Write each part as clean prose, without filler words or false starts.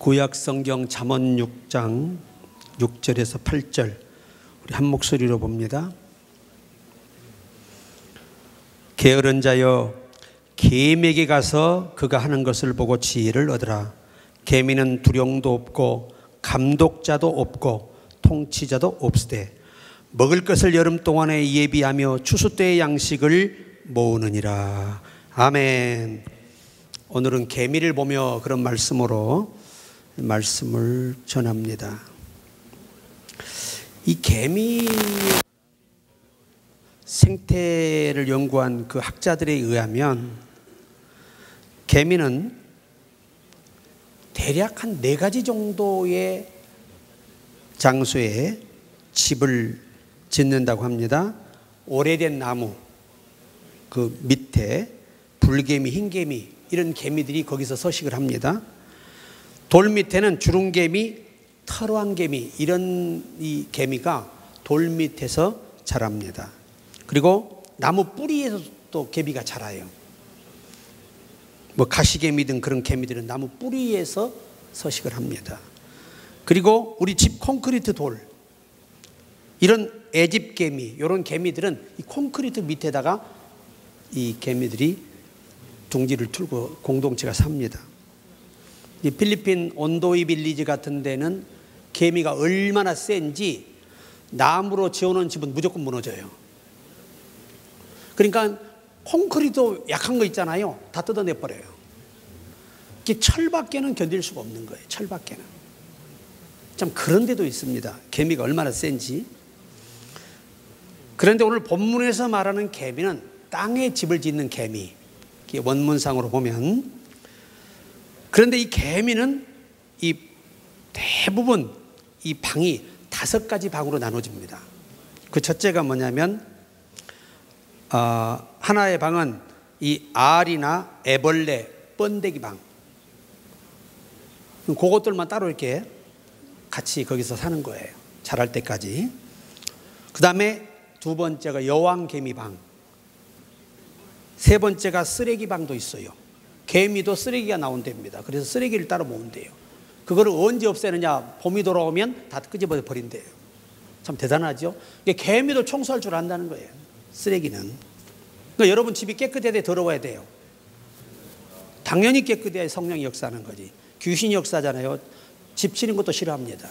구약성경 잠언 6장 6절에서 8절 우리 한 목소리로 봅니다. 게으른 자여 개미에게 가서 그가 하는 것을 보고 지혜를 얻으라. 개미는 두령도 없고 감독자도 없고 통치자도 없으되 먹을 것을 여름 동안에 예비하며 추수 때의 양식을 모으느니라. 아멘. 오늘은 개미를 보며 그런 말씀으로 말씀을 전합니다. 이 개미 생태를 연구한 그 학자들에 의하면 개미는 대략 한 4가지 정도의 장소에 집을 짓는다고 합니다. 오래된 나무 그 밑에 불개미, 흰개미 이런 개미들이 거기서 서식을 합니다. 돌 밑에는 주름개미, 털왕개미 이런 이 개미가 돌 밑에서 자랍니다. 그리고 나무 뿌리에서 또 개미가 자라요. 뭐 가시개미 등 그런 개미들은 나무 뿌리에서 서식을 합니다. 그리고 우리 집 콘크리트 돌 이런 애집개미 이런 개미들은 이 콘크리트 밑에다가 이 개미들이 둥지를 틀고 공동체가 삽니다. 이 필리핀 온도이 빌리지 같은 데는 개미가 얼마나 센지 나무로 지어놓은 집은 무조건 무너져요. 그러니까 콘크리트 약한 거 있잖아요. 다 뜯어내버려요. 철밖에는 견딜 수가 없는 거예요. 철밖에는. 참 그런 데도 있습니다. 개미가 얼마나 센지. 그런데 오늘 본문에서 말하는 개미는 땅에 집을 짓는 개미. 원문상으로 보면. 그런데 이 개미는 이 대부분 이 방이 5가지 방으로 나눠집니다. 그 첫째가 뭐냐면 하나의 방은 이 알이나 애벌레, 번데기 방. 그것들만 따로 이렇게 같이 거기서 사는 거예요. 자랄 때까지. 그 다음에 2번째가 여왕개미 방. 3번째가 쓰레기 방도 있어요. 개미도 쓰레기가 나온답니다. 그래서 쓰레기를 따로 모은대요. 그거를 언제 없애느냐? 봄이 돌아오면 다 끄집어 버린대요. 참 대단하죠? 개미도 청소할 줄 안다는 거예요. 쓰레기는. 그러니까 여러분 집이 깨끗해야 돼, 더러워야 돼요? 당연히 깨끗해야 성령이 역사하는 거지. 귀신이 역사잖아요. 집 치는 것도 싫어합니다.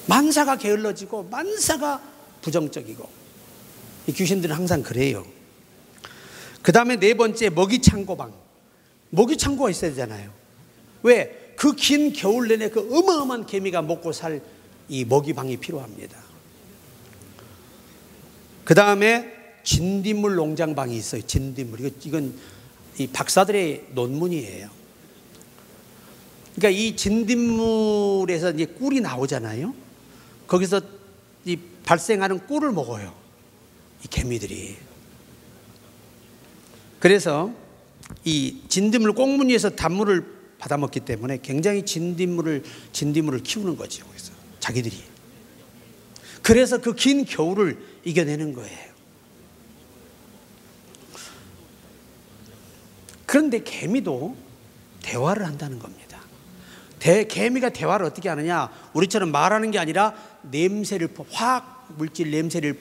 만사가 게을러지고 만사가 부정적이고 이 귀신들은 항상 그래요. 그 다음에 4번째 먹이창고방. 먹이창고가 있어야 되잖아요. 왜? 그 긴 겨울 내내 그 어마어마한 개미가 먹고 살 이 먹이방이 필요합니다. 그 다음에 진딧물 농장방이 있어요. 진딧물. 이건 이 박사들의 논문이에요. 그러니까 이 진딧물에서 이제 꿀이 나오잖아요. 거기서 이 발생하는 꿀을 먹어요. 이 개미들이. 그래서 이 진딧물 꽁무니에서 단물을 받아먹기 때문에 굉장히 진딧물을 키우는 거죠. 그래서 자기들이. 그래서 그 긴 겨울을 이겨내는 거예요. 그런데 개미도 대화를 한다는 겁니다. 개미가 대화를 어떻게 하느냐? 우리처럼 말하는 게 아니라 화학 물질 냄새를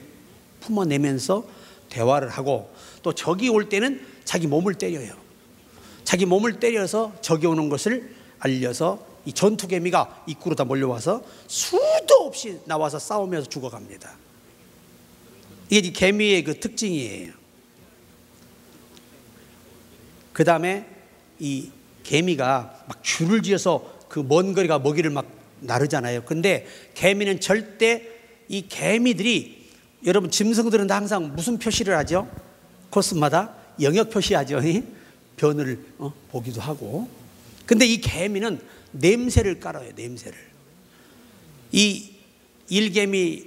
품어내면서 대화를 하고 또 적이 올 때는 자기 몸을 때려요. 자기 몸을 때려서 적이 오는 것을 알려서 이 전투개미가 입구로 다 몰려와서 수도 없이 나와서 싸우면서 죽어갑니다. 이게 개미의 그 특징이에요. 그 다음에 이 개미가 막 줄을 지어서 그 먼 거리가 먹이를 막 나르잖아요. 근데 개미는 절대 이 개미들이 여러분 짐승들은 항상 무슨 표시를 하죠? 코스마다 영역 표시하죠. 변을 보기도 하고. 근데 이 개미는 냄새를 깔아요. 냄새를. 이 일개미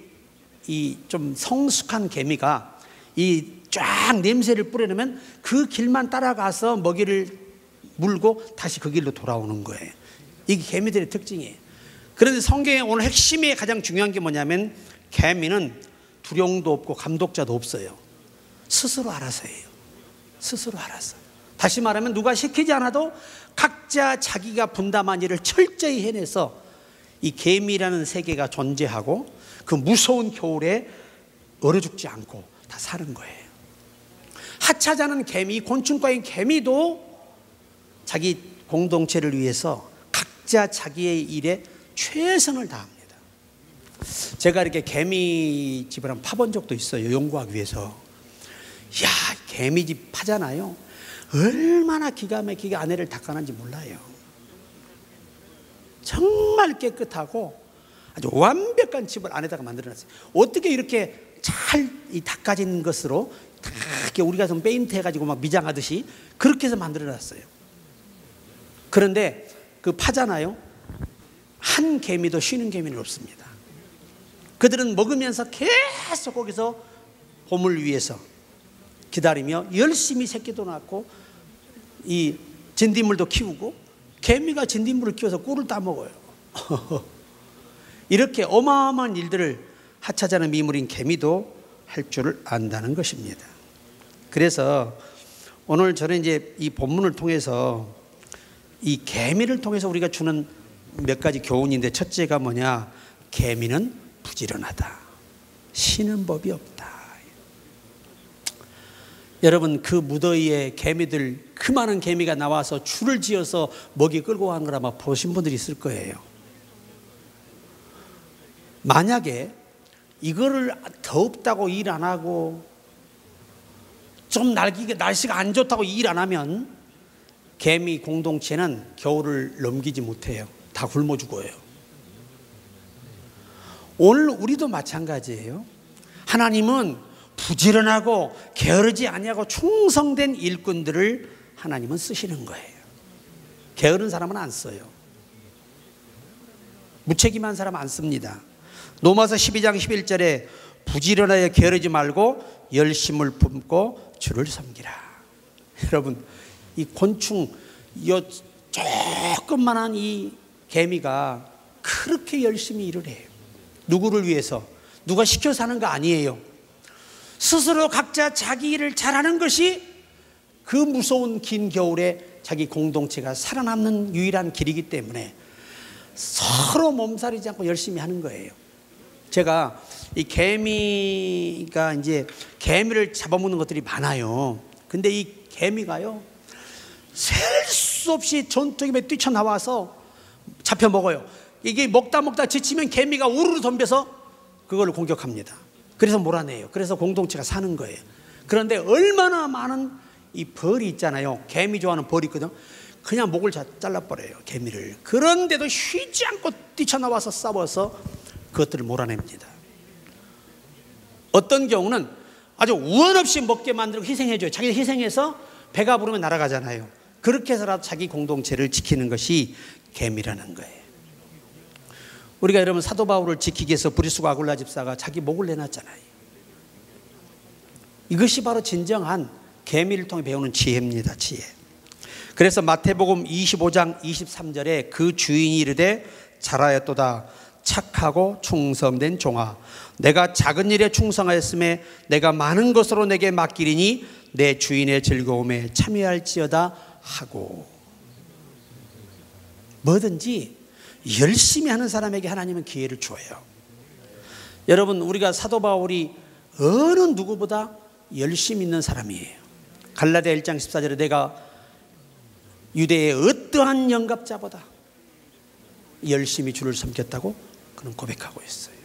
이 좀 성숙한 개미가 이 쫙 냄새를 뿌려놓으면 그 길만 따라가서 먹이를 물고 다시 그 길로 돌아오는 거예요. 이게 개미들의 특징이에요. 그런데 성경에 오늘 핵심이 가장 중요한 게 뭐냐면 개미는 두령도 없고 감독자도 없어요. 스스로 알아서 해요. 스스로 알아서. 다시 말하면 누가 시키지 않아도 각자 자기가 분담한 일을 철저히 해내서 이 개미라는 세계가 존재하고 그 무서운 겨울에 얼어 죽지 않고 다 사는 거예요. 하차자는 개미, 곤충과인 개미도 자기 공동체를 위해서 각자 자기의 일에 최선을 다합니다. 제가 이렇게 개미집을 한번 파본 적도 있어요. 연구하기 위해서. 이야, 개미집 파잖아요. 얼마나 기가 막히게 안에를 닦아놨는지 몰라요. 정말 깨끗하고 아주 완벽한 집을 안에다가 만들어놨어요. 어떻게 이렇게 잘 닦아진 것으로 다 이렇게 우리가 좀 페인트 해가지고 막 미장하듯이 그렇게 해서 만들어놨어요. 그런데 그 파잖아요. 한 개미도 쉬는 개미는 없습니다. 그들은 먹으면서 계속 거기서 봄을 위해서 기다리며 열심히 새끼도 낳고 이 진딧물도 키우고, 개미가 진딧물을 키워서 꿀을 따먹어요. 이렇게 어마어마한 일들을 하차자는 미물인 개미도 할 줄을 안다는 것입니다. 그래서 오늘 저는 이제 이 본문을 통해서 이 개미를 통해서 우리가 주는 몇 가지 교훈인데, 첫째가 뭐냐? 개미는 부지런하다. 쉬는 법이 없다. 여러분, 그 무더위에 개미들, 그 많은 개미가 나와서 줄을 지어서 먹이 끌고 간 걸 아마 보신 분들이 있을 거예요. 만약에 이거를 덥다고 일 안 하고 좀 날씨가 안 좋다고 일 안 하면 개미 공동체는 겨울을 넘기지 못해요. 다 굶어 죽어요. 오늘 우리도 마찬가지예요. 하나님은 부지런하고 게으르지 아니하고 충성된 일꾼들을 하나님은 쓰시는 거예요. 게으른 사람은 안 써요. 무책임한 사람 안 씁니다. 로마서 12장 11절에 부지런하여 게으르지 말고 열심을 품고 주를 섬기라. 여러분, 이 곤충, 조금만한 이 개미가 그렇게 열심히 일을 해요. 누구를 위해서? 누가 시켜서 하는 거 아니에요. 스스로 각자 자기 일을 잘하는 것이 그 무서운 긴 겨울에 자기 공동체가 살아남는 유일한 길이기 때문에 서로 몸살이지 않고 열심히 하는 거예요. 제가 이 개미가 이제 개미를 잡아먹는 것들이 많아요. 근데 이 개미가요, 셀 수 없이 전투기에 뛰쳐나와서 잡혀 먹어요. 이게 먹다 지치면 개미가 우르르 덤벼서 그걸 공격합니다. 그래서 몰아내요. 그래서 공동체가 사는 거예요. 그런데 얼마나 많은 이 벌이 있잖아요. 개미 좋아하는 벌이 있거든. 그냥 목을 잘라버려요, 개미를. 그런데도 쉬지 않고 뛰쳐나와서 싸워서 그것들을 몰아냅니다. 어떤 경우는 아주 우원 없이 먹게 만들고 희생해줘요. 자기 희생해서 배가 부르면 날아가잖아요. 그렇게 해서라도 자기 공동체를 지키는 것이 개미라는 거예요. 우리가 여러분, 사도 바울을 지키기 위해서 브리스과 아굴라 집사가 자기 목을 내놨잖아요. 이것이 바로 진정한 개미를 통해 배우는 지혜입니다. 지혜. 그래서 마태복음 25장 23절에 그 주인이 이르되 잘하였도다 착하고 충성된 종아, 내가 작은 일에 충성하였음에 내가 많은 것으로 내게 맡기리니 내 주인의 즐거움에 참여할지어다 하고. 뭐든지 열심히 하는 사람에게 하나님은 기회를 줘요. 여러분, 우리가 사도 바울이 어느 누구보다 열심히 있는 사람이에요. 갈라디아 1장 14절에 내가 유대의 어떠한 영갑자보다 열심히 주를 섬겼다고 그는 고백하고 있어요.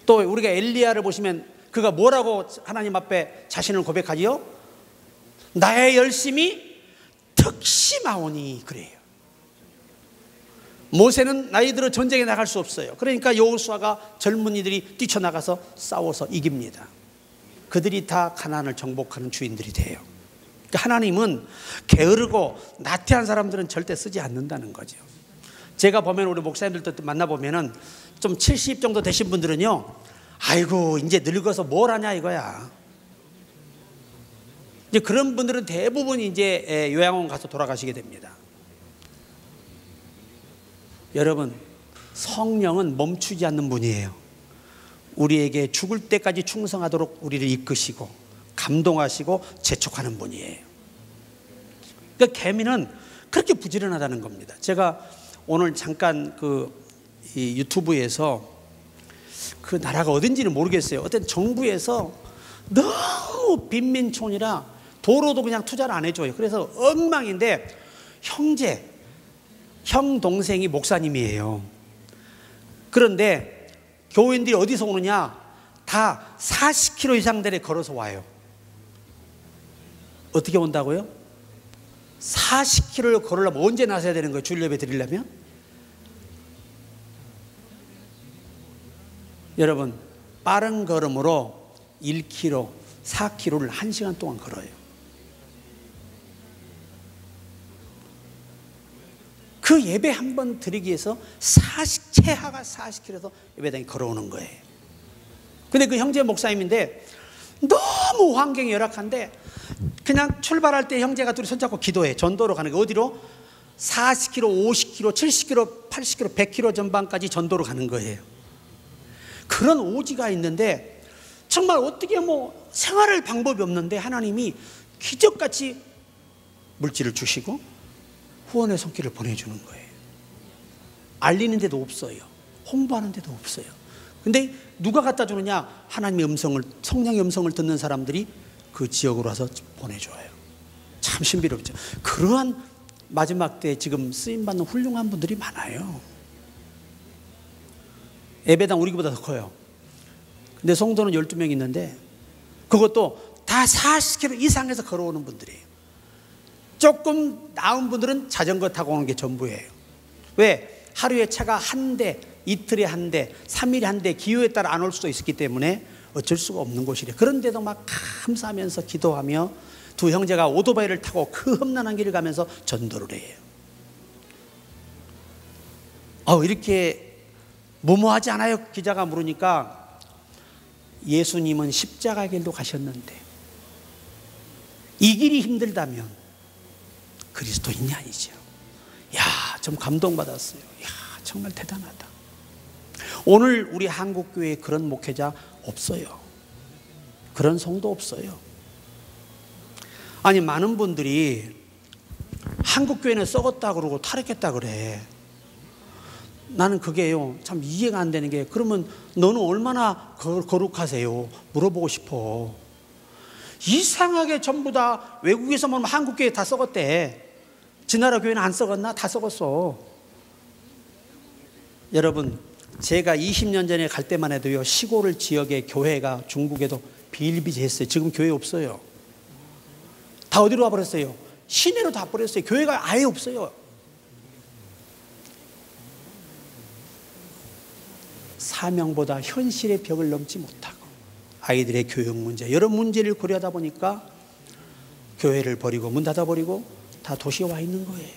또 우리가 엘리야를 보시면 그가 뭐라고 하나님 앞에 자신을 고백하지요? 나의 열심이 특심하오니 그래요. 모세는 나이 들어 전쟁에 나갈 수 없어요. 그러니까 여호수아가 젊은이들이 뛰쳐나가서 싸워서 이깁니다. 그들이 다 가나안을 정복하는 주인들이 돼요. 그러니까 하나님은 게으르고 나태한 사람들은 절대 쓰지 않는다는 거죠. 제가 보면 우리 목사님들도 만나보면은 좀 70 정도 되신 분들은요, 아이고 이제 늙어서 뭘 하냐 이거야. 이제 그런 분들은 대부분 이제 요양원 가서 돌아가시게 됩니다. 여러분, 성령은 멈추지 않는 분이에요. 우리에게 죽을 때까지 충성하도록 우리를 이끄시고 감동하시고 재촉하는 분이에요. 그러니까 개미는 그렇게 부지런하다는 겁니다. 제가 오늘 잠깐 이 유튜브에서 그 나라가 어딘지는 모르겠어요. 어떤 정부에서 너무 빈민촌이라 도로도 그냥 투자를 안 해줘요. 그래서 엉망인데 형 동생이 목사님이에요. 그런데 교인들이 어디서 오느냐? 다 40km 이상 되게 걸어서 와요. 어떻게 온다고요? 40km를 걸으려면 언제 나서야 되는 거예요? 주일 예배 드리려면? 여러분, 빠른 걸음으로 1km, 4km를 1시간 동안 걸어요. 그 예배 한 번 드리기 위해서 최하가 40km에서 예배당에 걸어오는 거예요. 근데 그 형제 목사님인데 너무 환경이 열악한데 그냥 출발할 때 형제가 둘이 손잡고 기도해. 전도로 가는 거예요. 어디로? 40km, 50km, 70km, 80km, 100km 전방까지 전도로 가는 거예요. 그런 오지가 있는데 정말 어떻게 생활할 방법이 없는데 하나님이 기적같이 물질을 주시고 후원의 손길을 보내주는 거예요. 알리는 데도 없어요. 홍보하는 데도 없어요. 근데 누가 갖다 주느냐? 하나님의 음성을, 성령의 음성을 듣는 사람들이 그 지역으로 와서 보내줘요. 참 신비롭죠. 그러한 마지막 때 지금 쓰임받는 훌륭한 분들이 많아요. 예배당 우리보다 더 커요. 근데 성도는 12명 있는데 그것도 다 40km 이상에서 걸어오는 분들이에요. 조금 나은 분들은 자전거 타고 오는 게 전부예요. 왜? 하루에 차가 한 대, 이틀에 한 대, 3일에 한 대, 기후에 따라 안 올 수도 있었기 때문에 어쩔 수가 없는 곳이래. 그런데도 막 감사하면서 기도하며 두 형제가 오토바이를 타고 그 험난한 길을 가면서 전도를 해요. 이렇게 무모하지 않아요? 기자가 물으니까 예수님은 십자가 길도 가셨는데 이 길이 힘들다면 그리스도인이 아니죠. 좀 감동받았어요. 정말 대단하다. 오늘 우리 한국교회에 그런 목회자 없어요. 그런 성도 없어요. 아니, 많은 분들이 한국교회는 썩었다 그러고 타락했다 그래. 나는 그게요, 참 이해가 안 되는 게, 그러면 너는 얼마나 거룩하세요? 물어보고 싶어. 이상하게 전부 다 외국에서 보면 한국교회 다 썩었대. 지나라 교회는 안 썩었나? 다 썩었어. 여러분, 제가 20년 전에 갈 때만 해도요, 시골 지역의 교회가 중국에도 비일비재했어요. 지금 교회 없어요. 다 어디로 와버렸어요? 시내로 다 버렸어요. 교회가 아예 없어요. 사명보다 현실의 벽을 넘지 못하고 아이들의 교육 문제, 여러 문제를 고려하다 보니까 교회를 버리고 문 닫아버리고 다 도시에 와 있는 거예요.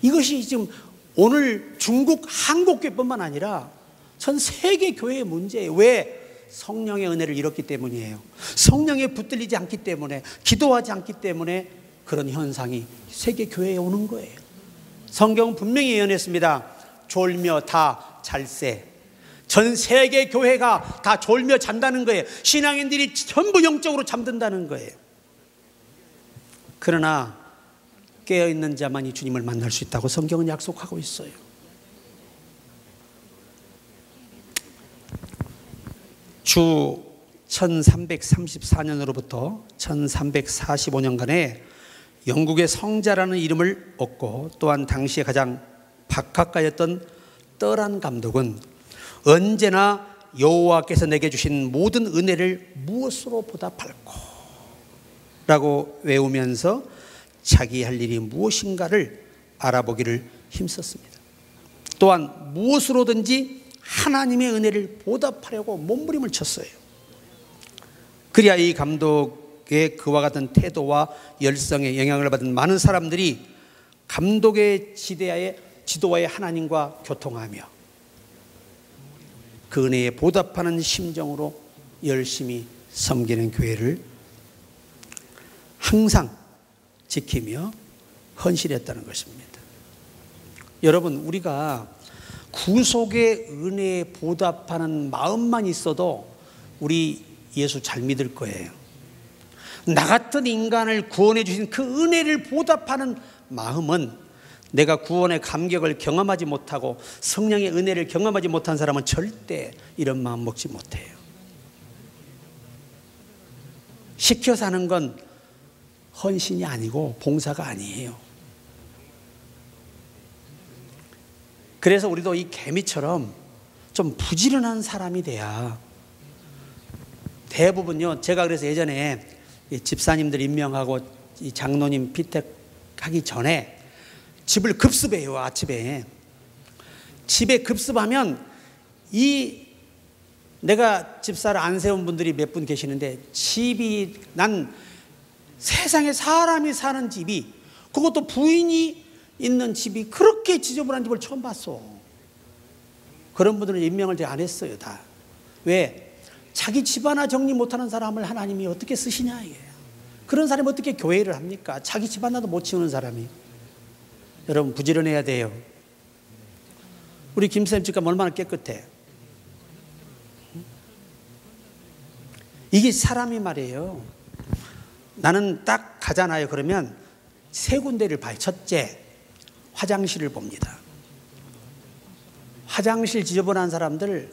이것이 지금 오늘 중국 한국교회뿐만 아니라 전 세계 교회의 문제예요. 왜? 성령의 은혜를 잃었기 때문이에요. 성령에 붙들리지 않기 때문에, 기도하지 않기 때문에 그런 현상이 세계 교회에 오는 거예요. 성경은 분명히 예언했습니다. 졸며 다 잘세. 전 세계 교회가 다 졸며 잔다는 거예요. 신앙인들이 전부 영적으로 잠든다는 거예요. 그러나 깨어있는 자만이 주님을 만날 수 있다고 성경은 약속하고 있어요. 주 1334년으로부터 1345년간에 영국의 성자라는 이름을 얻고 또한 당시에 가장 박학가였던 떠란 감독은 언제나 여호와께서 내게 주신 모든 은혜를 무엇으로 보답할꼬 라고 외우면서 자기 할 일이 무엇인가를 알아보기를 힘썼습니다. 또한 무엇으로든지 하나님의 은혜를 보답하려고 몸부림을 쳤어요. 그래야 이 감독의 그와 같은 태도와 열성에 영향을 받은 많은 사람들이 감독의 지도와의 하나님과 교통하며 그 은혜에 보답하는 심정으로 열심히 섬기는 교회를 항상 지키며 헌신했다는 것입니다. 여러분, 우리가 구속의 은혜에 보답하는 마음만 있어도 우리 예수 잘 믿을 거예요. 나 같은 인간을 구원해 주신 그 은혜를 보답하는 마음은, 내가 구원의 감격을 경험하지 못하고 성령의 은혜를 경험하지 못한 사람은 절대 이런 마음 먹지 못해요. 시켜 사는 건 헌신이 아니고 봉사가 아니에요. 그래서 우리도 이 개미처럼 좀 부지런한 사람이 돼야, 대부분요, 제가 그래서 예전에 집사님들 임명하고 이 장로님 피택하기 전에 집을 급습해요. 아침에 집에 급습하면, 내가 집사를 안 세운 분들이 몇 분 계시는데, 집이, 난 세상에 사람이 사는 집이, 그것도 부인이 있는 집이 그렇게 지저분한 집을 처음 봤어. 그런 분들은 임명을 제가 안 했어요. 다. 왜? 자기 집 하나 정리 못하는 사람을 하나님이 어떻게 쓰시냐 이게. 그런 사람이 어떻게 교회를 합니까? 자기 집 하나도 못 치우는 사람이. 여러분, 부지런해야 돼요. 우리 김쌤 집값 얼마나 깨끗해. 이게 사람이 말이에요. 나는 딱 가잖아요. 그러면 세 군데를 봐요. 첫째, 화장실을 봅니다. 화장실 지저분한 사람들,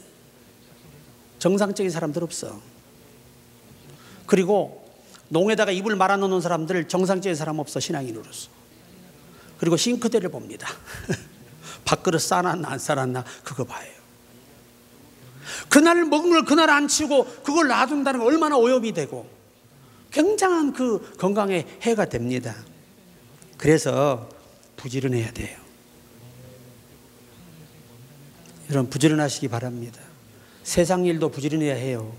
정상적인 사람들 없어. 그리고 농에다가 이불 말아놓는 사람들, 정상적인 사람 없어. 신앙인으로서. 그리고 싱크대를 봅니다. 밥그릇 싸놨나 안 싸놨나 그거 봐요. 그날 먹은 걸 그날 안 치우고 그걸 놔둔다는 건 얼마나 오염이 되고 굉장한 그 건강에 해가 됩니다. 그래서 부지런해야 돼요. 여러분, 부지런하시기 바랍니다. 세상 일도 부지런해야 해요.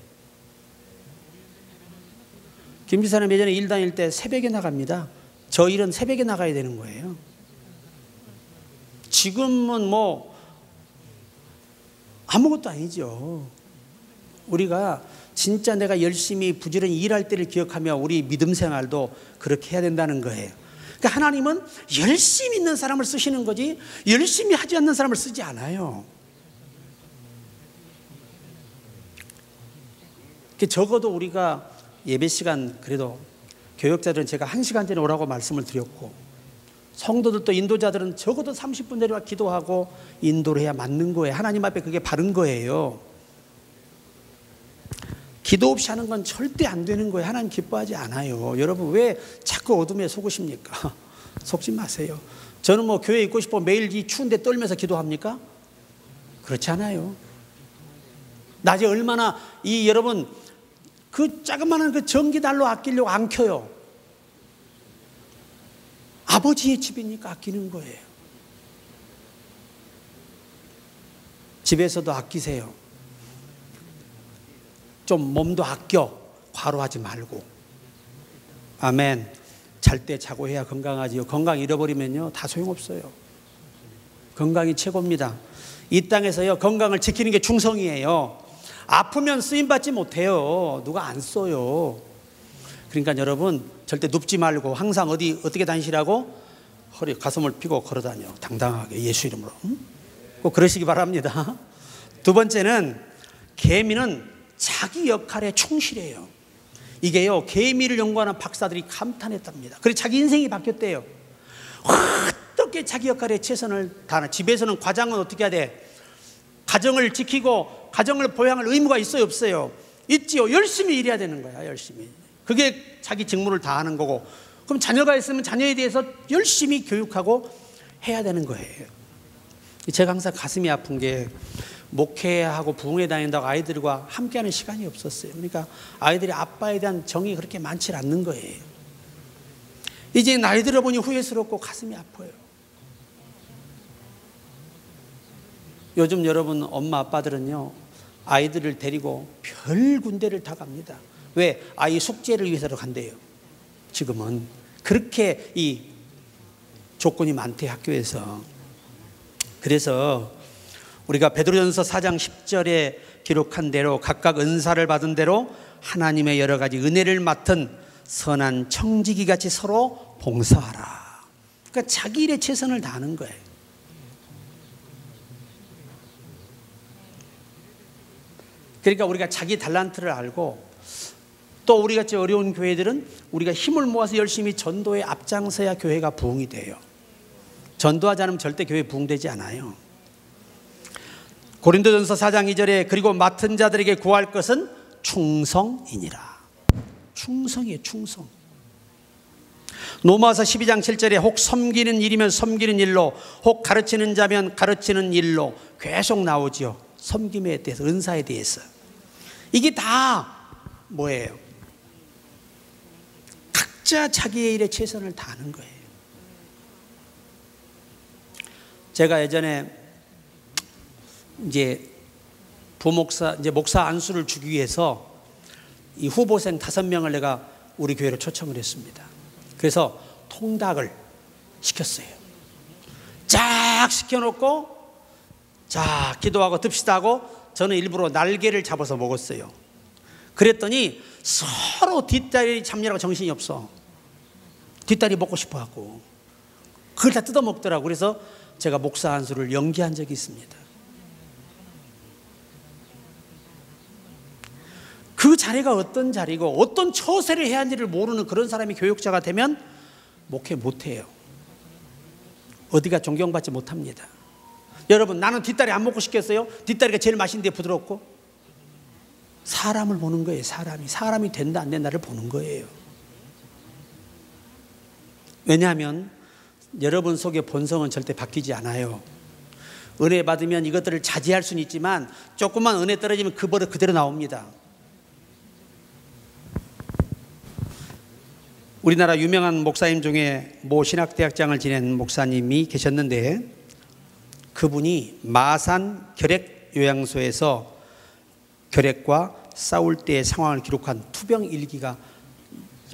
김 지사님 예전에 일 다닐 때 새벽에 나갑니다. 저 일은 새벽에 나가야 되는 거예요. 지금은 뭐 아무것도 아니죠. 우리가 진짜 내가 열심히 부지런히 일할 때를 기억하며 우리 믿음 생활도 그렇게 해야 된다는 거예요. 그러니까 하나님은 열심히 있는 사람을 쓰시는 거지 열심히 하지 않는 사람을 쓰지 않아요. 적어도 우리가 예배 시간, 그래도 교역자들은 제가 1시간 전에 오라고 말씀을 드렸고, 성도들도 인도자들은 적어도 30분 내려와 기도하고 인도를 해야 맞는 거예요. 하나님 앞에 그게 바른 거예요. 기도 없이 하는 건 절대 안 되는 거예요. 하나님 기뻐하지 않아요. 여러분, 왜 자꾸 어둠에 속으십니까? 속지 마세요. 저는 뭐 교회에 있고 싶어 매일 이 추운데 떨면서 기도합니까? 그렇지 않아요. 낮에 얼마나 여러분 그 자그마한 그 전기난로 아끼려고 안 켜요. 아버지의 집이니까 아끼는 거예요. 집에서도 아끼세요. 좀 몸도 아껴. 과로하지 말고. 아멘. 잘 때 자고 해야 건강하지요. 건강 잃어버리면요 다 소용없어요. 건강이 최고입니다. 이 땅에서요 건강을 지키는 게 충성이에요. 아프면 쓰임받지 못해요. 누가 안 써요. 그러니까 여러분 절대 눕지 말고 항상 어떻게 다니시라고? 허리 가슴을 펴고 걸어다녀. 당당하게 예수 이름으로. 꼭 그러시기 바랍니다. 두 번째는 개미는 자기 역할에 충실해요. 이게요 개미를 연구하는 박사들이 감탄했답니다. 그래서 자기 인생이 바뀌었대요. 어떻게 자기 역할에 최선을 다하나. 집에서는 과장은 어떻게 해야 돼? 가정을 지키고 가정을 보양할 의무가 있어요 없어요? 있지요. 열심히 일해야 되는 거야. 열심히. 그게 자기 직무를 다하는 거고, 그럼 자녀가 있으면 자녀에 대해서 열심히 교육하고 해야 되는 거예요. 제가 항상 가슴이 아픈 게 목회하고 부흥회 다닌다고 아이들과 함께하는 시간이 없었어요. 그러니까 아이들이 아빠에 대한 정이 그렇게 많지 않는 거예요. 이제 나이 들어보니 후회스럽고 가슴이 아파요. 요즘 여러분 엄마 아빠들은요 아이들을 데리고 별 군데를 다 갑니다. 왜? 아이 숙제를 위해서 간대요. 지금은 그렇게 이 조건이 많대 학교에서. 그래서 우리가 베드로전서 4장 10절에 기록한 대로 각각 은사를 받은 대로 하나님의 여러 가지 은혜를 맡은 선한 청지기 같이 서로 봉사하라. 그러니까 자기 일에 최선을 다하는 거예요. 그러니까 우리가 자기 달란트를 알고 또 우리같이 어려운 교회들은 우리가 힘을 모아서 열심히 전도에 앞장서야 교회가 부흥이 돼요. 전도하지 않으면 절대 교회 부흥되지 않아요. 고린도전서 4장 2절에 그리고 맡은 자들에게 구할 것은 충성이니라. 충성이에요. 충성. 로마서 12장 7절에 혹 섬기는 일이면 섬기는 일로, 혹 가르치는 자면 가르치는 일로 계속 나오지요. 섬김에 대해서, 은사에 대해서. 이게 다 뭐예요? 각자 자기의 일에 최선을 다하는 거예요. 제가 예전에 이제 목사 안수를 주기 위해서 이 후보생 5명을 내가 우리 교회로 초청을 했습니다. 그래서 통닭을 시켰어요. 쫙 시켜놓고 자 기도하고 듭시다 하고 저는 일부러 날개를 잡아서 먹었어요. 그랬더니 서로 뒷다리 잡느라고 정신이 없어. 뒷다리 먹고 싶어 하고 그걸 다 뜯어먹더라고. 그래서 제가 목사 안수를 연기한 적이 있습니다. 그 자리가 어떤 자리고 어떤 처세를 해야 하는지를 모르는 그런 사람이 교육자가 되면 목회 못해요. 어디가 존경받지 못합니다. 여러분, 나는 뒷다리 안 먹고 싶겠어요? 뒷다리가 제일 맛있는데 부드럽고. 사람을 보는 거예요. 사람이 된다 안 된다를 보는 거예요. 왜냐하면 여러분 속의 본성은 절대 바뀌지 않아요. 은혜 받으면 이것들을 자제할 수는 있지만 조금만 은혜 떨어지면 그 버릇 그대로 나옵니다. 우리나라 유명한 목사님 중에 모 신학대학장을 지낸 목사님이 계셨는데 그분이 마산 결핵요양소에서 결핵과 싸울 때의 상황을 기록한 투병 일기가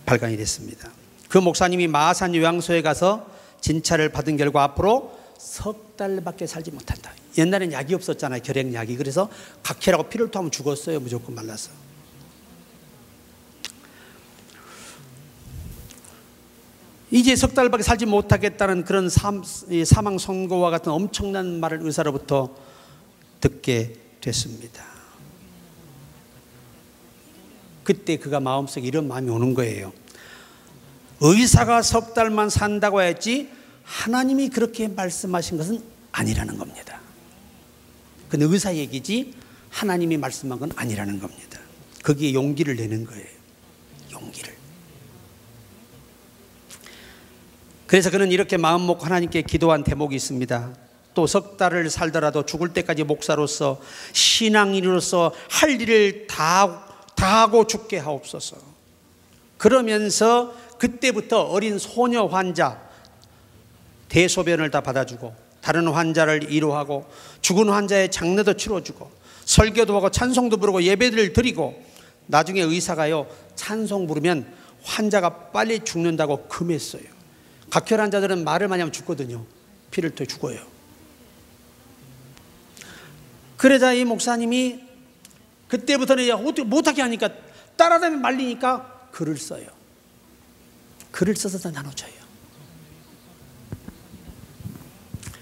발간이 됐습니다. 그 목사님이 마산 요양소에 가서 진찰을 받은 결과 앞으로 석 달밖에 살지 못한다. 옛날엔 약이 없었잖아요. 결핵약이. 그래서 각혈하고 피를 토하면 죽었어요. 무조건 말라서. 이제 석 달밖에 살지 못하겠다는 그런 사망 선고와 같은 엄청난 말을 의사로부터 듣게 됐습니다. 그때 그가 마음속에 이런 마음이 오는 거예요. 의사가 석 달만 산다고 했지 하나님이 그렇게 말씀하신 것은 아니라는 겁니다. 근데 의사 얘기지 하나님이 말씀한 건 아니라는 겁니다. 거기에 용기를 내는 거예요. 용기를. 그래서 그는 이렇게 마음 먹고 하나님께 기도한 대목이 있습니다. 또 석 달을 살더라도 죽을 때까지 목사로서 신앙인으로서 할 일을 다 하고 죽게 하옵소서. 그러면서 그때부터 어린 소녀 환자 대소변을 다 받아주고 다른 환자를 위로하고 죽은 환자의 장례도 치러주고 설교도 하고 찬송도 부르고 예배를 드리고 나중에 의사가요 찬송 부르면 환자가 빨리 죽는다고 금했어요. 각혈 환자들은 말을 많이 하면 죽거든요. 피를 토해 죽어요. 그러자 이 목사님이 그때부터는 어떻게 못하게 하니까 따라다니면 말리니까 글을 써요. 글을 써서 나눠줘요.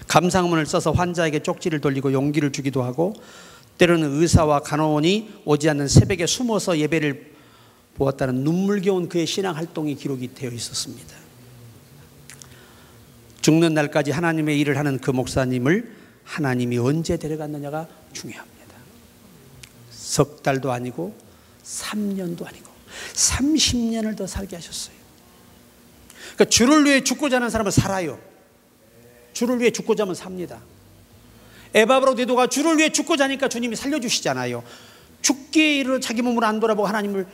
감상문을 써서 환자에게 쪽지를 돌리고 용기를 주기도 하고 때로는 의사와 간호원이 오지 않는 새벽에 숨어서 예배를 보았다는 눈물겨운 그의 신앙 활동이 기록이 되어 있었습니다. 죽는 날까지 하나님의 일을 하는 그 목사님을 하나님이 언제 데려갔느냐가 중요합니다. 석 달도 아니고 3년도 아니고 30년을 더 살게 하셨어요. 그러니까 주를 위해 죽고자 하는 사람은 살아요. 주를 위해 죽고자 하면 삽니다. 에바브로 디도가 주를 위해 죽고자 하니까 주님이 살려주시잖아요. 죽기에 이르러 자기 몸을 안 돌아보고 하나님을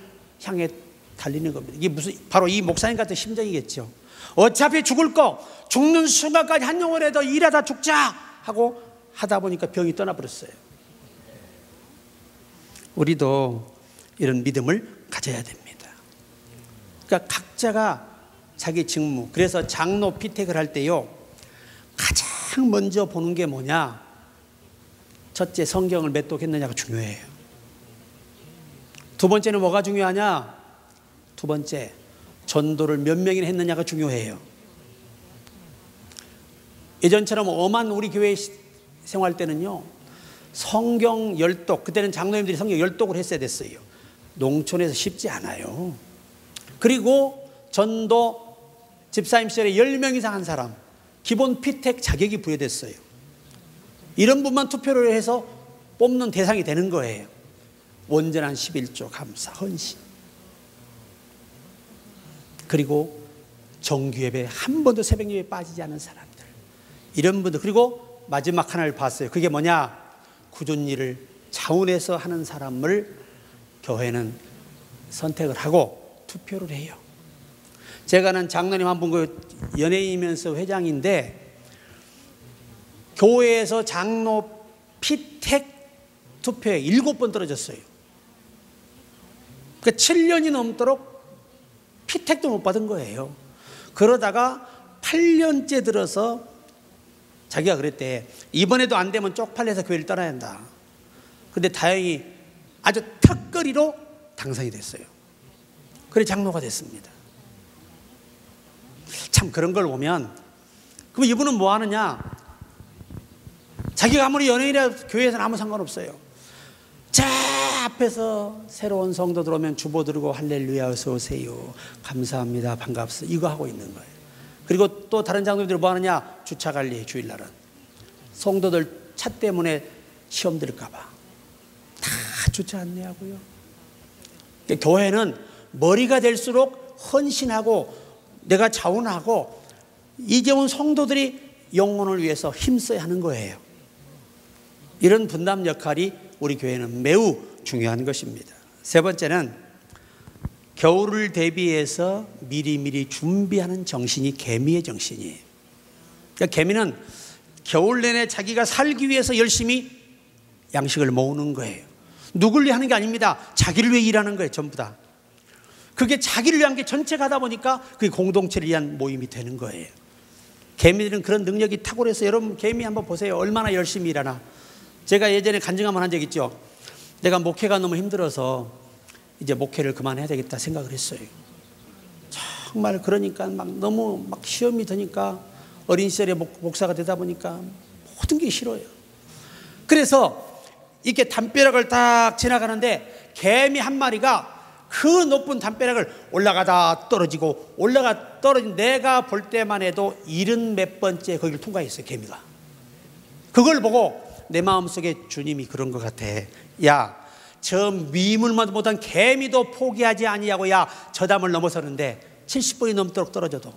향해 달리는 겁니다. 이게 바로 이 목사님 같은 심정이겠죠. 어차피 죽을 거 죽는 순간까지 한 영혼이라도 일하다 죽자 하고 하다 보니까 병이 떠나버렸어요. 우리도 이런 믿음을 가져야 됩니다. 그러니까 각자가 자기 직무, 그래서 장로 피택을 할 때요 가장 먼저 보는 게 뭐냐? 첫째, 성경을 몇 독 했느냐가 중요해요. 두 번째는 뭐가 중요하냐? 두 번째, 전도를 몇 명이나 했느냐가 중요해요. 예전처럼 엄한 우리 교회 생활 때는요 성경 10독, 그때는 장로님들이 성경 10독을 했어야 됐어요. 농촌에서 쉽지 않아요. 그리고 전도 집사님 시절에 10명 이상 한 사람, 기본 피택 자격이 부여됐어요. 이런 분만 투표를 해서 뽑는 대상이 되는 거예요. 온전한 11조 감사, 헌신. 그리고 정규예배, 한 번도 새벽 예배에 빠지지 않은 사람들. 이런 분들. 그리고 마지막 하나를 봤어요. 그게 뭐냐? 굳은 일을 자원해서 하는 사람을 교회는 선택을 하고 투표를 해요. 제가 아는 장로님 한 분, 그 연예인이면서 회장인데, 교회에서 장로 피택 투표에 7번 떨어졌어요. 그러니까 7년이 넘도록 피택도 못 받은 거예요. 그러다가 8년째 들어서 자기가 그랬대. 이번에도 안 되면 쪽팔려서 교회를 떠나야 한다. 근데 다행히 아주 턱걸이로 당선이 됐어요. 그래 장로가 됐습니다. 참 그런 걸 보면, 그럼 이분은 뭐 하느냐? 자기가 아무리 연예인이라 교회에서는 아무 상관없어요. 자 앞에서 새로운 성도 들어오면 주보 들고 할렐루야 어서 오세요, 감사합니다, 반갑습니다, 이거 하고 있는 거예요. 그리고 또 다른 장로들이 뭐 하느냐? 주차 관리, 주일날은 성도들 차 때문에 시험 들을까 봐 다 주차 안내하고요. 교회는 머리가 될수록 헌신하고 내가 자원하고 이제 온 성도들이 영혼을 위해서 힘써야 하는 거예요. 이런 분담 역할이 우리 교회는 매우 중요한 것입니다. 세 번째는 겨울을 대비해서 미리미리 준비하는 정신이 개미의 정신이에요. 그러니까 개미는 겨울 내내 자기가 살기 위해서 열심히 양식을 모으는 거예요. 누굴 위해 하는 게 아닙니다. 자기를 위해 일하는 거예요. 전부 다. 그게 자기를 위한 게 전체가 하다 보니까 그게 공동체를 위한 모임이 되는 거예요. 개미들은 그런 능력이 탁월해서, 여러분 개미 한번 보세요. 얼마나 열심히 일하나. 제가 예전에 간증한번 한 적 있죠. 내가 목회가 너무 힘들어서 이제 목회를 그만해야 되겠다 생각을 했어요. 정말 그러니까 너무 시험이 드니까, 어린 시절에 목사가 되다 보니까 모든 게 싫어요. 그래서 이렇게 담벼락을 딱 지나가는데 개미 한 마리가 그 높은 담벼락을 올라가다 떨어지고 올라가 떨어진, 내가 볼 때만 해도 70몇 번째 거기를 통과했어요. 개미가. 그걸 보고 내 마음속에 주님이 그런 것 같아. 야, 저 미물만 못한 개미도 포기하지 아니하고, 야, 저 담을 넘어서는데 70번이 넘도록 떨어져도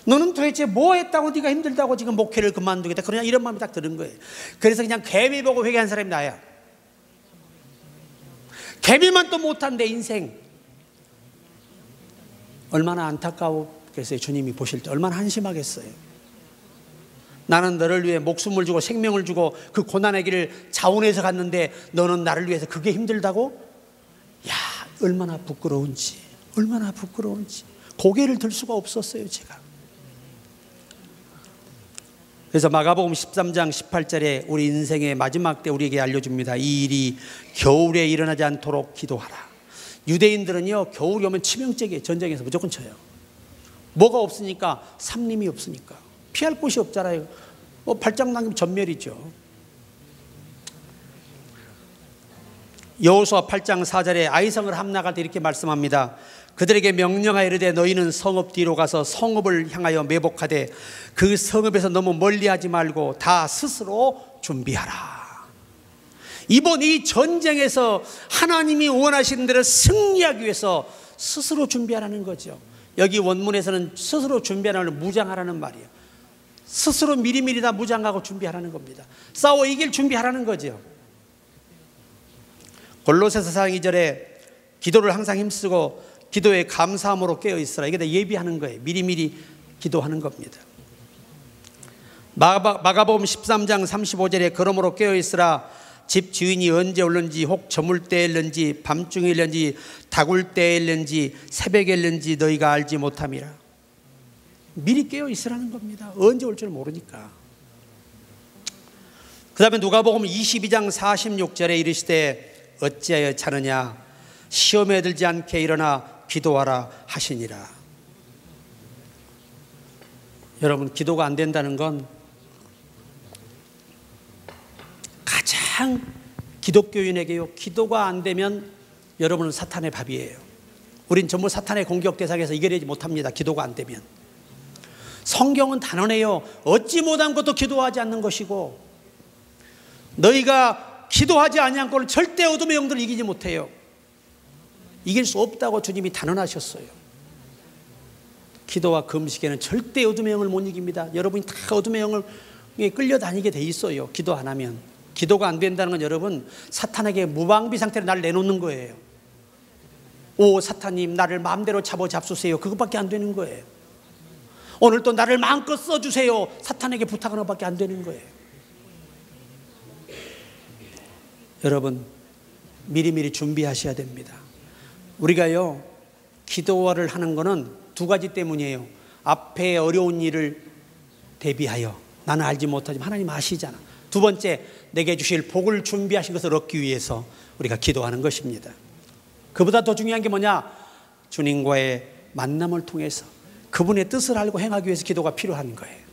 너는 도대체 뭐 했다고 네가 힘들다고 지금 목회를 그만두겠다, 그러냐, 이런 마음이 딱 드는 거예요. 그래서 그냥 개미 보고 회개한 사람이 나야. 개미만 또 못한 내 인생 얼마나 안타까웠겠어요. 주님이 보실 때 얼마나 한심하겠어요. 나는 너를 위해 목숨을 주고 생명을 주고 그 고난의 길을 자원해서 갔는데 너는 나를 위해서 그게 힘들다고? 야, 얼마나 부끄러운지, 얼마나 부끄러운지. 고개를 들 수가 없었어요, 제가. 그래서 마가복음 13장 18절에 우리 인생의 마지막 때 우리에게 알려줍니다. 이 일이 겨울에 일어나지 않도록 기도하라. 유대인들은요, 겨울이 오면 치명적이에요. 전쟁에서 무조건 쳐요. 뭐가 없으니까? 삼림이 없으니까. 피할 곳이 없잖아요. 발작 남기면 전멸이죠. 여호수아 8장 4절에 아이성을 함락할 때 이렇게 말씀합니다. 그들에게 명령하여 이르되 너희는 성읍 뒤로 가서 성읍을 향하여 매복하되 그 성읍에서 너무 멀리하지 말고 다 스스로 준비하라. 이번 이 전쟁에서 하나님이 원하시는 대로 승리하기 위해서 스스로 준비하라는 거죠. 여기 원문에서는 스스로 준비하라는, 무장하라는 말이에요. 스스로 미리미리 다 무장하고 준비하라는 겁니다. 싸워 이길 준비하라는 거죠. 골로새서 4장 2절에 기도를 항상 힘쓰고 기도에 감사함으로 깨어있으라. 이게 다 예비하는 거예요. 미리미리 기도하는 겁니다. 마가복음 13장 35절에 그러므로 깨어있으라. 집 주인이 언제 올는지, 혹 저물 때일는지, 밤중에 일는지, 다굴 때일는지, 새벽에 일는지 너희가 알지 못함이라. 미리 깨어있으라는 겁니다. 언제 올 줄 모르니까. 그 다음에 누가복음 22장 46절에 이르시되 어찌하여 자느냐, 시험에 들지 않게 일어나 기도하라 하시니라. 여러분, 기도가 안 된다는 건 가장 기독교인에게요, 기도가 안 되면 여러분은 사탄의 밥이에요. 우린 전부 사탄의 공격 대상에서 이겨내지 못합니다. 기도가 안 되면. 성경은 단언해요. 얻지 못한 것도 기도하지 않는 것이고, 너희가 기도하지 아니한 것을 절대 어둠의 영들을 이기지 못해요. 이길 수 없다고 주님이 단언하셨어요. 기도와 금식에는 절대 어둠의 영을 못 이깁니다. 여러분이 다 어둠의 영에 끌려다니게 돼 있어요. 기도 안 하면. 기도가 안 된다는 건 여러분, 사탄에게 무방비 상태로 나를 내놓는 거예요. 오 사탄님, 나를 마음대로 잡수세요. 그것밖에 안 되는 거예요. 오늘 또 나를 마음껏 써주세요. 사탄에게 부탁하는 것밖에 안 되는 거예요. 여러분, 미리미리 준비하셔야 됩니다. 우리가요, 기도를 하는 거는 두 가지 때문이에요. 앞에 어려운 일을 대비하여, 나는 알지 못하지만 하나님 아시잖아. 두 번째, 내게 주실 복을 준비하신 것을 얻기 위해서 우리가 기도하는 것입니다. 그보다 더 중요한 게 뭐냐? 주님과의 만남을 통해서 그분의 뜻을 알고 행하기 위해서 기도가 필요한 거예요.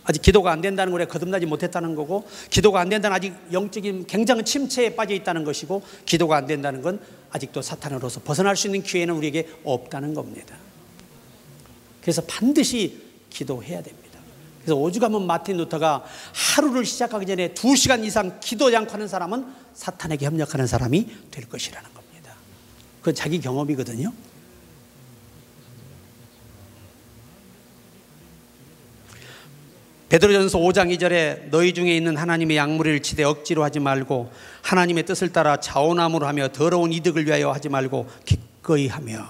아직 기도가 안 된다는 걸 거듭나지 못했다는 거고, 기도가 안 된다는 아직 영적인 굉장한 침체에 빠져 있다는 것이고, 기도가 안 된다는 건 아직도 사탄으로서 벗어날 수 있는 기회는 우리에게 없다는 겁니다. 그래서 반드시 기도해야 됩니다. 그래서 오죽하면 마틴 루터가 하루를 시작하기 전에 2시간 이상 기도하지 않고 하는 사람은 사탄에게 협력하는 사람이 될 것이라는 겁니다. 그건 자기 경험이거든요. 베드로전서 5장 2절에 너희 중에 있는 하나님의 양무리를 치되 억지로 하지 말고 하나님의 뜻을 따라 자원함으로 하며 더러운 이득을 위하여 하지 말고 기꺼이 하며.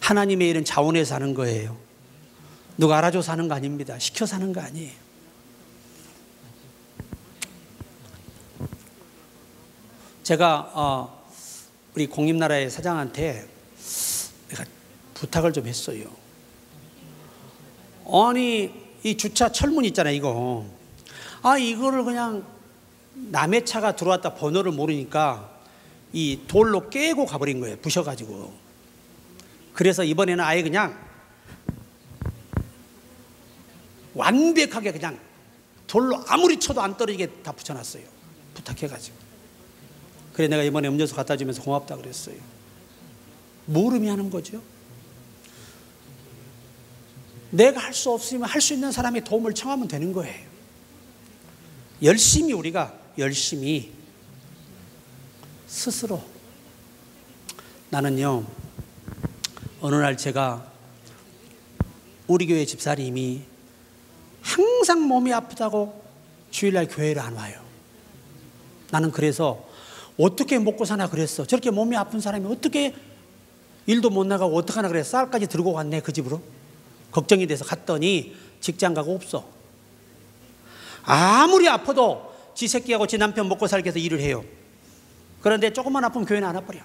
하나님의 일은 자원해서 하는 거예요. 누가 알아줘서 하는 거 아닙니다. 시켜서 하는 거 아니에요. 제가 우리 공립나라의 사장한테 내가 부탁을 좀 했어요. 아니, 이 주차 철문 있잖아요, 이거. 이거를 그냥 남의 차가 들어왔다 번호를 모르니까 이 돌로 깨고 가버린 거예요. 부셔가지고. 그래서 이번에는 아예 그냥 완벽하게 그냥 돌로 아무리 쳐도 안 떨어지게 다 붙여놨어요. 부탁해가지고. 그래 내가 이번에 음료수 갖다 주면서 고맙다 그랬어요. 모름이 하는 거죠. 내가 할 수 없으면 할 수 있는 사람의 도움을 청하면 되는 거예요. 열심히 우리가 열심히 스스로. 나는요, 어느 날 제가 우리 교회 집사님이 항상 몸이 아프다고 주일날 교회를 안 와요. 나는 그래서 어떻게 먹고 사나 그랬어. 저렇게 몸이 아픈 사람이 어떻게 일도 못 나가고 어떡하나 그래. 쌀까지 들고 갔네, 그 집으로. 걱정이 돼서 갔더니 직장 가고 없어. 아무리 아파도 지 새끼하고 지 남편 먹고 살기 위해서 일을 해요. 그런데 조금만 아프면 교회는 안 와버려.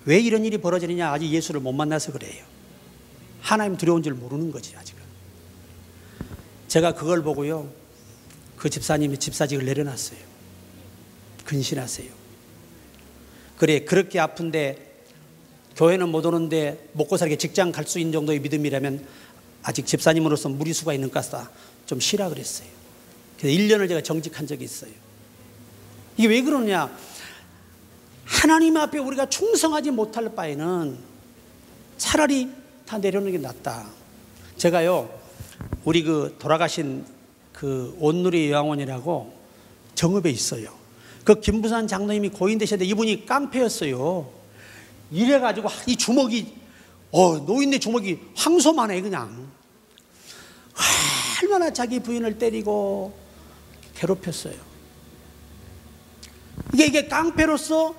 왜 이런 일이 벌어지느냐? 아직 예수를 못 만나서 그래요. 하나님 두려운 줄 모르는 거지 아직은. 제가 그걸 보고요, 그 집사님이 집사직을 내려놨어요. 근신하세요. 그래, 그렇게 아픈데 교회는 못 오는데 먹고 살게 직장 갈 수 있는 정도의 믿음이라면 아직 집사님으로서 무리수가 있는 까싸 좀 쉬라 그랬어요. 그래서 1년을 제가 정직한 적이 있어요. 이게 왜 그러냐? 하나님 앞에 우리가 충성하지 못할 바에는 차라리 다 내려오는 게 낫다. 제가요, 우리 그 돌아가신 그 온누리 요양원이라고 정읍에 있어요. 그 김부산 장로님이 고인 되셨는데 이분이 깡패였어요. 이래가지고 이 주먹이 노인네 주먹이 황소만해 그냥. 얼마나 자기 부인을 때리고 괴롭혔어요. 이게 깡패로서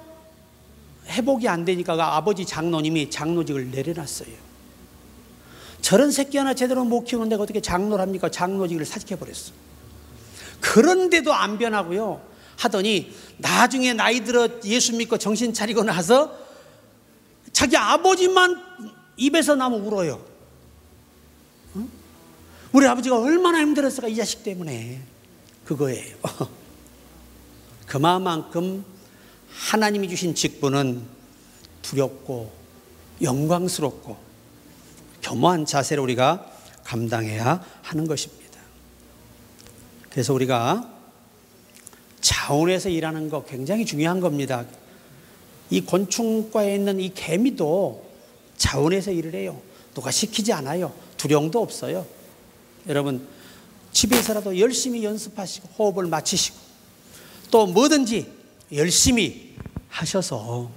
회복이 안 되니까 아버지 장로님이 장로직을 내려놨어요. 저런 새끼 하나 제대로 못 키우는 데가 어떻게 장로를 합니까? 장로직을 사직해버렸어. 그런데도 안 변하고요. 하더니 나중에 나이 들어 예수 믿고 정신 차리고 나서 자기 아버지만 입에서 나면 울어요. 응? 우리 아버지가 얼마나 힘들었을까 이 자식 때문에. 그거예요. 그만큼 하나님이 주신 직분은 두렵고 영광스럽고 겸허한 자세로 우리가 감당해야 하는 것입니다. 그래서 우리가 자원해서 일하는 거 굉장히 중요한 겁니다. 이 곤충과에 있는 이 개미도 자원해서 일을 해요. 누가 시키지 않아요. 두려움도 없어요. 여러분, 집에서라도 열심히 연습하시고 호흡을 맞추시고 또 뭐든지 열심히 하셔서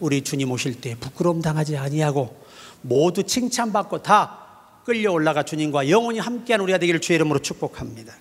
우리 주님 오실 때 부끄러움 당하지 아니하고 모두 칭찬받고 다 끌려 올라가 주님과 영원히 함께하는 우리가 되기를 주의 이름으로 축복합니다.